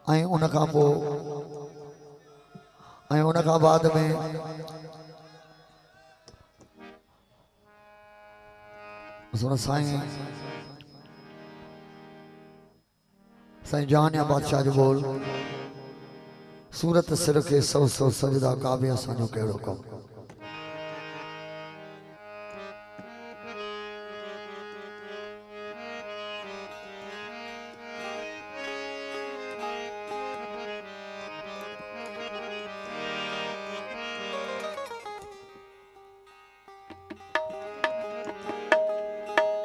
ऐं उन खां पोइ उन खां बाद में साईं साईं जानिया बादशाह जो बोल सूरत सिर के सौ सौ सजदा काबे असांजो कहिड़ो कमु।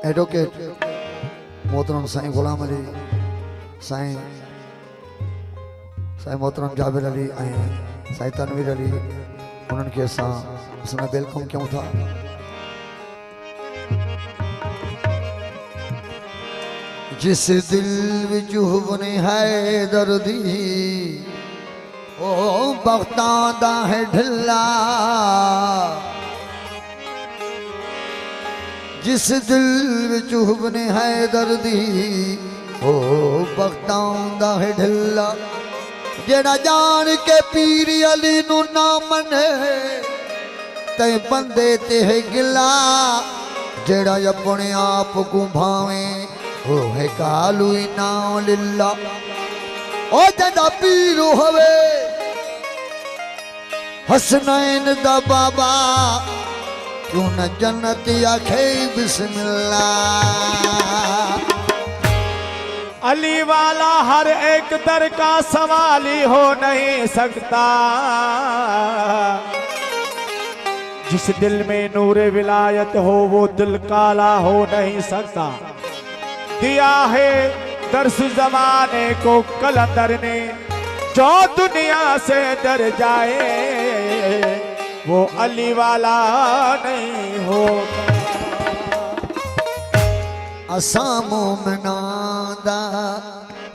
एडवोकेट मोहतरम साईं गुलाम अली साईं मोहतरम जाबिर अली साईं तनवीर अली उन्हनि खे असां वेलकम कयूं था। जिस दिल विच हुवने है दर्दी ओ बख्तां दा है ढिल्ला। जिस दिल विच हुवने है दर्दी ओ बख्तां दा है ढिल्ला। जेड़ा जान के पीर अली नू ना मने ते बंदे ते है गिला। जेड़ा अपने आप को भावे ओ है कालू ना लिल्ला। ओ जेड़ा पीर होवे हसनैन दा बाबा क्यों न जन्नत आखे बिस्मिल्लाह। अली वाला हर एक दर का सवाली हो नहीं सकता। जिस दिल में नूर विलायत हो वो दिल काला हो नहीं सकता। दिया है दर्स जमाने को कलंदर ने जो दुनिया से डर जाए वो अली वाला नहीं होगा। असा मोमनां दा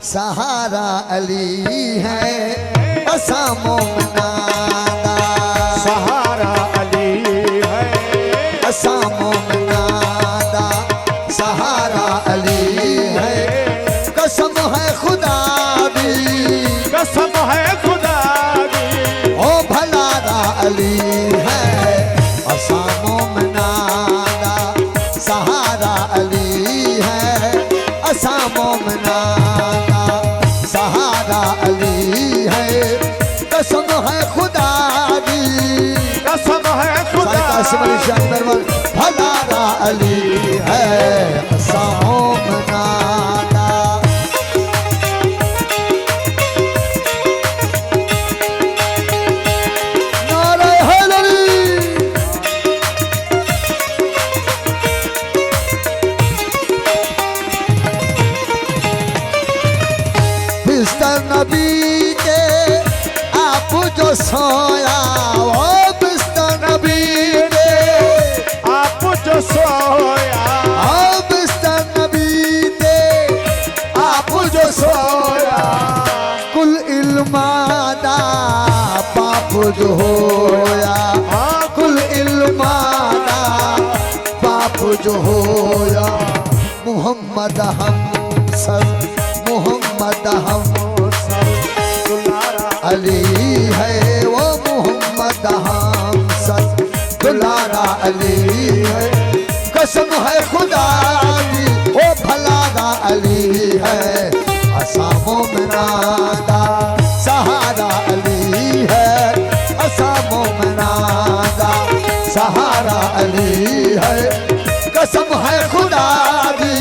सहारा अली है। असा मोमनां दा सहारा अली है। असा मोमनां दा सहारा अली है। कसम है खुदा दी कसम है खुदा दी ओ भलारा अली है। असा मोमनां दा सहारा अली है। असा मोमनां दा सहारा अली है। कसम है खुदा दी कसम है खुदा भलारा अली है। असा मोमनां दा नारे हैदरी। बिस्तर नबी के आप जो सोया वो बिस्तर नबी के आप जो सोया बिस्तर नबी के आप जो सोया। कुल इल्मादा पाप जो होया। कुल इल्मादा पाप जो होया। मोहम्मद हम सब मोहम्मद हम सब अली है। वो मोहम्मद हम सब दुलारा अली है। कसम है खुदा की वो भलारा अली है। असा मोमनां दा सहारा अली है। असा मोमनां दा सहारा अली है। कसम है खुदा की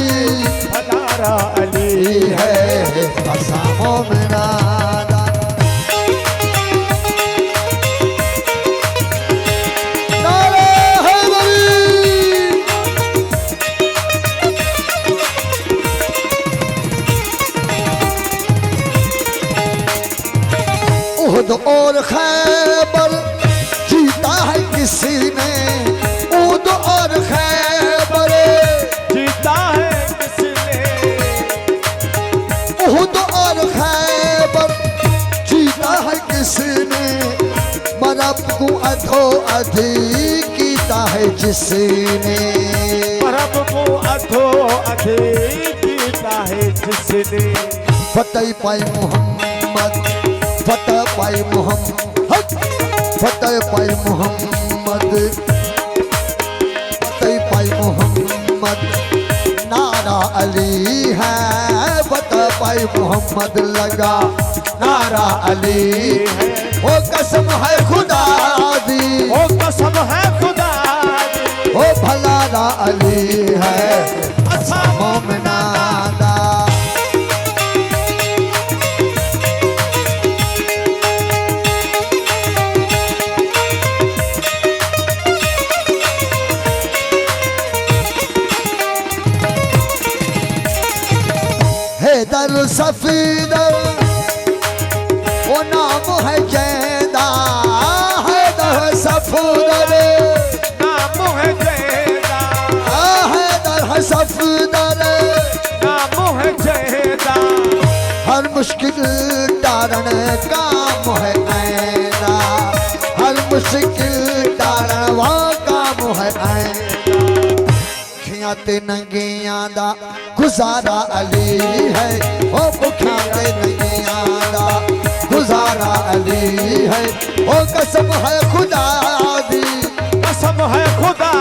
भलारा अली है। असा मोमनां दा नारे हैदरी। उहद और खैबर जीता है किसी ने। उहद और खैबर जीता है किसने। उहद और खैबर जीता है किसी ने। मरब को अधो अधि कीता है जिसने। परब को अधो अधि कीता है जिसने। फतेह पाई मोहम्मद मोहम्मद फतेह पाई मोहम्मद फतेह पाई मोहम्मद फतेह पाई मोहम्मद नारा अली है फतेह पाई मोहम्मद लगा नारा अली है ओ कसम है खुदा दी ओ कसम है खुदा दी ओ भला अली है अच्छा मोमिना दा हैदर सफीदर वो नाम है जैदा हैदर सफूदर नाम है जैदा हैदर सफूदर नाम है जैदा हर मुश्किल टारण काम है ऐना हर मुश्किल टारण वा काम है ऐना भुखियां ते नंगियां दा गुजारा अली है ओ भुखियां ते नंगियां दा गुजारा अली है ओ कसम है खुदा दी कसम है खुदा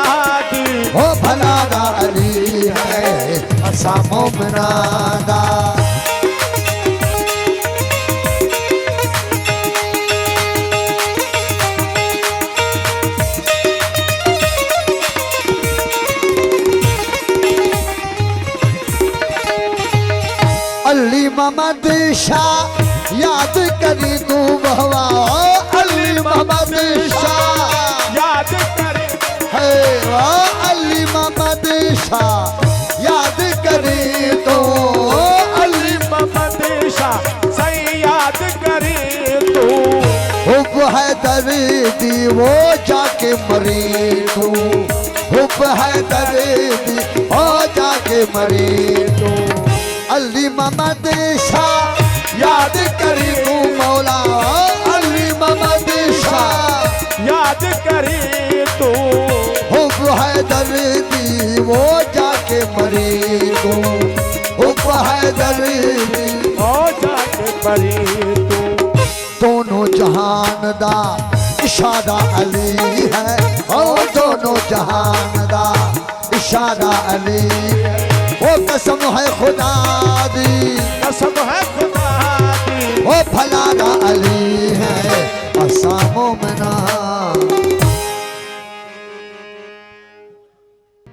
दी ओ भला अली है असा मोमिना दा अली मोहम्मद शाह याद करी तू बहवा अली मोहम्मद शाह याद करे है वाह अली मोहम्मद शाह याद करी तू अली मोहम्मद शाह सही याद करे तू हुब है दर्दी वो जाके मरी तू हुब है दर्दी वो जाके मरी तू अली मोहम्मद शाह याद करी तू मौला अली मोहम्मद शाह याद करे तू हुब है दर्दी वो जाके मरी तू हुब है दर्दी ओ जाके मरी तू दोनों जहान दा इशारा अली है ओ दोनों जहान दा इशारा अली है वो कसम है खुदा दी कसम है खुदा दी ओ भला अली